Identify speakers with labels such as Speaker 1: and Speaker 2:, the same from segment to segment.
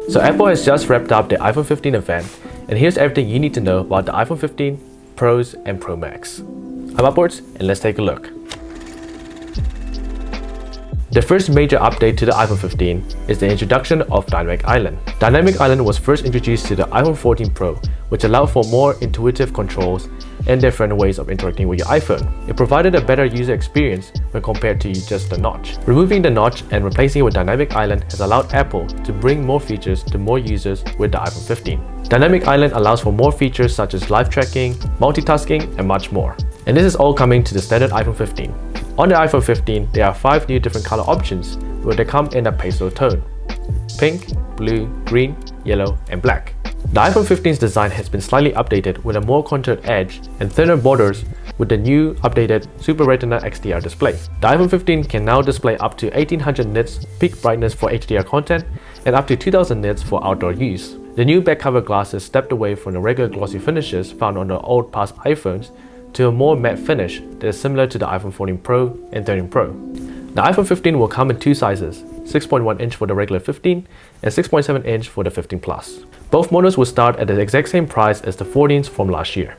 Speaker 1: So Apple has just wrapped up the iPhone 15 event, and here's everything you need to know about the iPhone 15 Pros and Pro Max. I'm Upwards, and let's take a look. The first major update to the iPhone 15 is the introduction of Dynamic Island. Dynamic Island was first introduced to the iPhone 14 Pro, which allowed for more intuitive controls and different ways of interacting with your iPhone. It provided a better user experience when compared to just the notch. Removing the notch and replacing it with Dynamic Island has allowed Apple to bring more features to more users with the iPhone 15. Dynamic Island allows for more features such as live tracking, multitasking, and much more. And this is all coming to the standard iPhone 15. On the iPhone 15, there are 5 new different color options where they come in a pastel tone: pink, blue, green, yellow, and black. The iPhone 15's design has been slightly updated with a more contoured edge and thinner borders with the new updated Super Retina XDR display. The iPhone 15 can now display up to 1800 nits peak brightness for HDR content and up to 2000 nits for outdoor use. The new back cover glass has stepped away from the regular glossy finishes found on the old past iPhones to a more matte finish that is similar to the iPhone 14 Pro and 13 Pro. The iPhone 15 will come in 2 sizes, 6.1 inch for the regular 15 and 6.7 inch for the 15 Plus. Both models will start at the exact same price as the 14s from last year.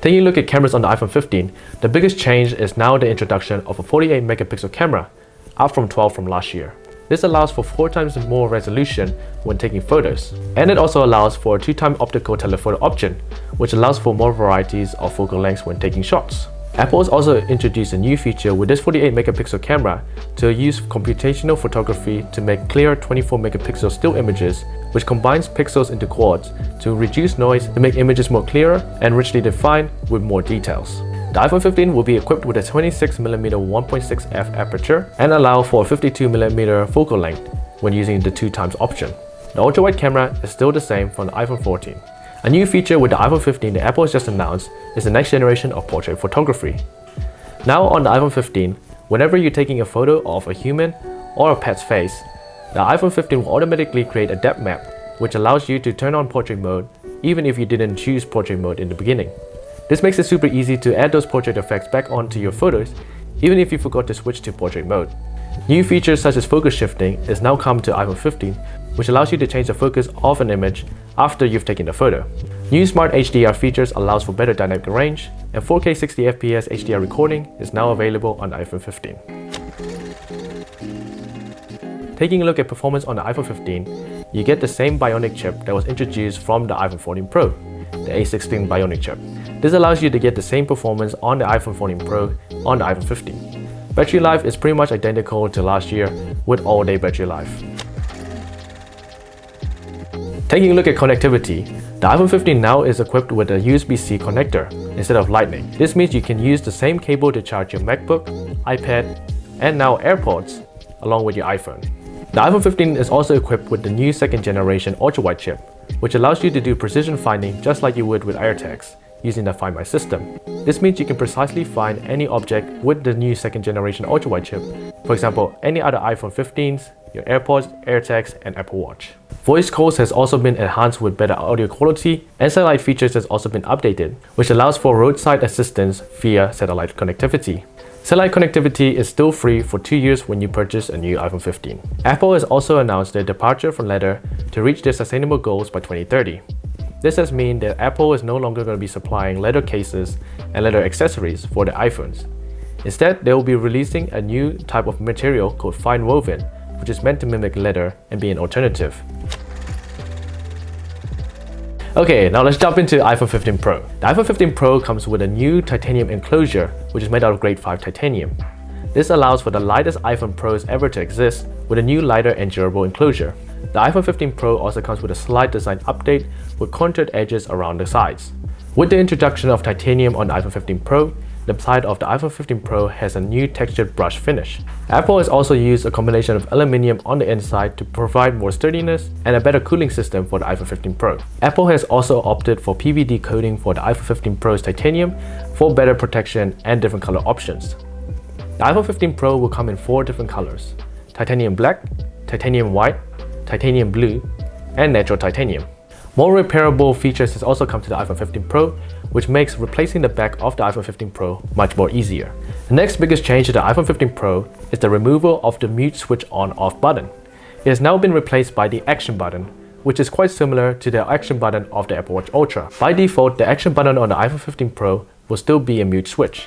Speaker 1: Taking a look at cameras on the iPhone 15, the biggest change is now the introduction of a 48 megapixel camera, up from 12 from last year. This allows for 4 times more resolution when taking photos. And it also allows for a 2-time optical telephoto option, which allows for more varieties of focal lengths when taking shots. Apple has also introduced a new feature with this 48 megapixel camera to use computational photography to make clear 24 megapixel still images, which combines pixels into quads to reduce noise to make images more clearer and richly defined with more details. The iPhone 15 will be equipped with a 26mm 1.6f aperture and allow for a 52mm focal length when using the 2 times option. The ultra-wide camera is still the same from the iPhone 14. A new feature with the iPhone 15 that Apple has just announced is the next generation of portrait photography. Now on the iPhone 15, whenever you're taking a photo of a human or a pet's face, the iPhone 15 will automatically create a depth map, which allows you to turn on portrait mode even if you didn't choose portrait mode in the beginning. This makes it super easy to add those portrait effects back onto your photos, even if you forgot to switch to portrait mode. New features such as focus shifting is now come to iPhone 15, which allows you to change the focus of an image after you've taken the photo. New Smart Hdr Features allows for better dynamic range, and 4K 60fps HDR recording is now available on the iPhone 15. Taking a look at performance on the iPhone 15, you get the same Bionic chip that was introduced from the iPhone 14 Pro, the A16 Bionic chip. This allows you to get the same performance on the iPhone 14 Pro on the iPhone 15. Battery life is pretty much identical to last year with all-day battery life. Taking a look at connectivity, the iPhone 15 now is equipped with a USB-C connector instead of Lightning. This means you can use the same cable to charge your MacBook, iPad, and now AirPods along with your iPhone. The iPhone 15 is also equipped with the new 2nd generation ultra-wide chip, which allows you to do precision finding just like you would with AirTags using the Find My system. This means you can precisely find any object with the new 2nd generation ultra-wide chip, for example, any other iPhone 15s, your AirPods, AirTags, and Apple Watch. Voice calls has also been enhanced with better audio quality, and satellite features has also been updated, which allows for roadside assistance via satellite connectivity. Satellite connectivity is still free for 2 years when you purchase a new iPhone 15. Apple has also announced their departure from leather to reach their sustainable goals by 2030. This has meant that Apple is no longer going to be supplying leather cases and leather accessories for their iPhones. Instead, they will be releasing a new type of material called fine woven, which is meant to mimic leather and be an alternative. Okay, now let's jump into iPhone 15 Pro. The iPhone 15 Pro comes with a new titanium enclosure, which is made out of grade 5 titanium. This allows for the lightest iPhone Pros ever to exist with a new lighter and durable enclosure. The iPhone 15 Pro also comes with a slight design update with contoured edges around the sides. With the introduction of titanium on the iPhone 15 Pro, the side of the iPhone 15 Pro has a new textured brush finish. Apple has also used a combination of aluminium on the inside to provide more sturdiness and a better cooling system for the iPhone 15 Pro. Apple has also opted for PVD coating for the iPhone 15 Pro's titanium for better protection and different color options. The iPhone 15 Pro will come in 4 different colors: titanium black, titanium white, titanium blue, and natural titanium. More repairable features has also come to the iPhone 15 Pro, which makes replacing the back of the iPhone 15 Pro much more easier. The next biggest change to the iPhone 15 Pro is the removal of the mute switch on-off button. It has now been replaced by the action button, which is quite similar to the action button of the Apple Watch Ultra. By default, the action button on the iPhone 15 Pro will still be a mute switch,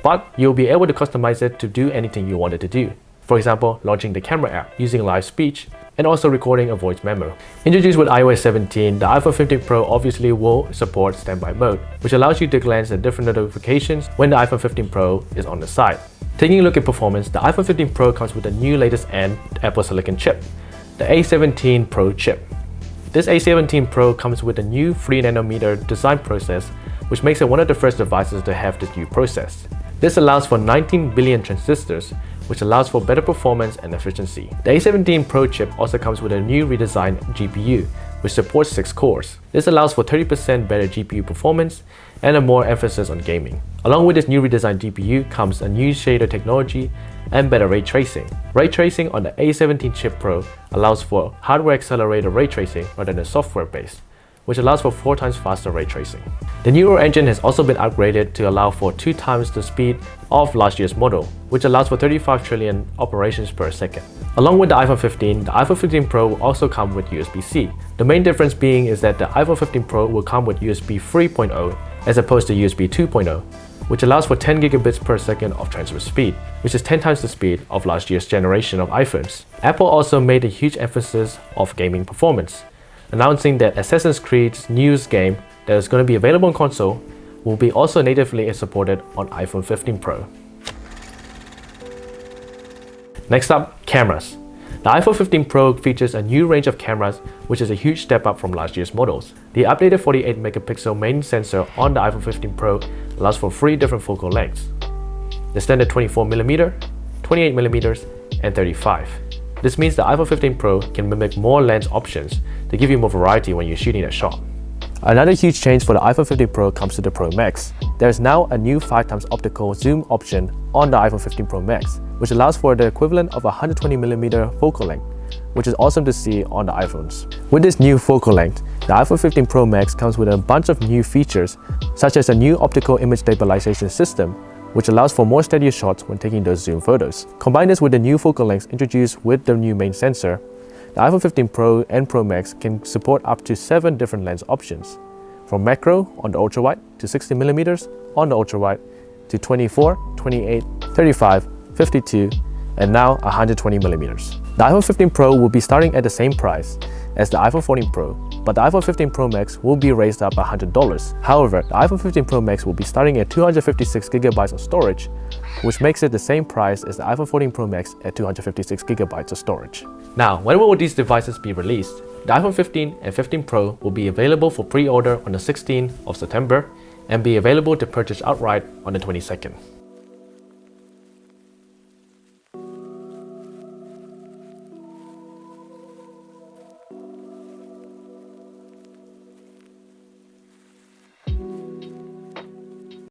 Speaker 1: but you'll be able to customize it to do anything you want it to do. For example, launching the camera app, using live speech, and also recording a voice memo. Introduced with iOS 17, the iPhone 15 Pro obviously will support standby mode, which allows you to glance at different notifications when the iPhone 15 Pro is on the side. Taking a look at performance, the iPhone 15 Pro comes with the new latest end Apple Silicon chip, the A17 Pro chip. This A17 Pro comes with a new 3nm design process, which makes it one of the first devices to have this new process. This allows for 19 billion transistors, which allows for better performance and efficiency. The A17 Pro chip also comes with a new redesigned GPU, which supports 6 cores. This allows for 30% better GPU performance and a more emphasis on gaming. Along with this new redesigned GPU comes a new shader technology and better ray tracing. Ray tracing on the A17 chip Pro allows for hardware accelerated ray tracing rather than software based, which allows for 4 times faster ray tracing. The newer engine has also been upgraded to allow for 2 times the speed of last year's model, which allows for 35 trillion operations per second. Along with the iPhone 15, the iPhone 15 Pro will also come with USB-C. The main difference being is that the iPhone 15 Pro will come with USB 3.0 as opposed to USB 2.0, which allows for 10 gigabits per second of transfer speed, which is 10 times the speed of last year's generation of iPhones. Apple also made a huge emphasis of gaming performance, announcing that Assassin's Creed's newest game that is going to be available on console will be also natively supported on iPhone 15 Pro. Next up, cameras. The iPhone 15 Pro features a new range of cameras, which is a huge step up from last year's models. The updated 48 megapixel main sensor on the iPhone 15 Pro allows for 3 different focal lengths: the standard 24mm, 28mm, and 35. This means the iPhone 15 Pro can mimic more lens options to give you more variety when you're shooting a shot. Another huge change for the iPhone 15 Pro comes to the Pro Max. There is now a new 5x optical zoom option on the iPhone 15 Pro Max, which allows for the equivalent of a 120mm focal length, which is awesome to see on the iPhones. With this new focal length, the iPhone 15 Pro Max comes with a bunch of new features, such as a new optical image stabilization system, which allows for more steadier shots when taking those zoom photos. Combine this with the new focal lengths introduced with the new main sensor, the iPhone 15 Pro and Pro Max can support up to 7 different lens options, from macro on the ultrawide to 60mm on the ultrawide to 24, 28, 35, 52, and now 120mm. The iPhone 15 Pro will be starting at the same price as the iPhone 14 Pro, but the iPhone 15 Pro Max will be raised up $100. However, the iPhone 15 Pro Max will be starting at 256GB of storage, which makes it the same price as the iPhone 14 Pro Max at 256GB of storage. Now, when will these devices be released? The iPhone 15 and 15 Pro will be available for pre-order on the 16th of September and be available to purchase outright on the 22nd.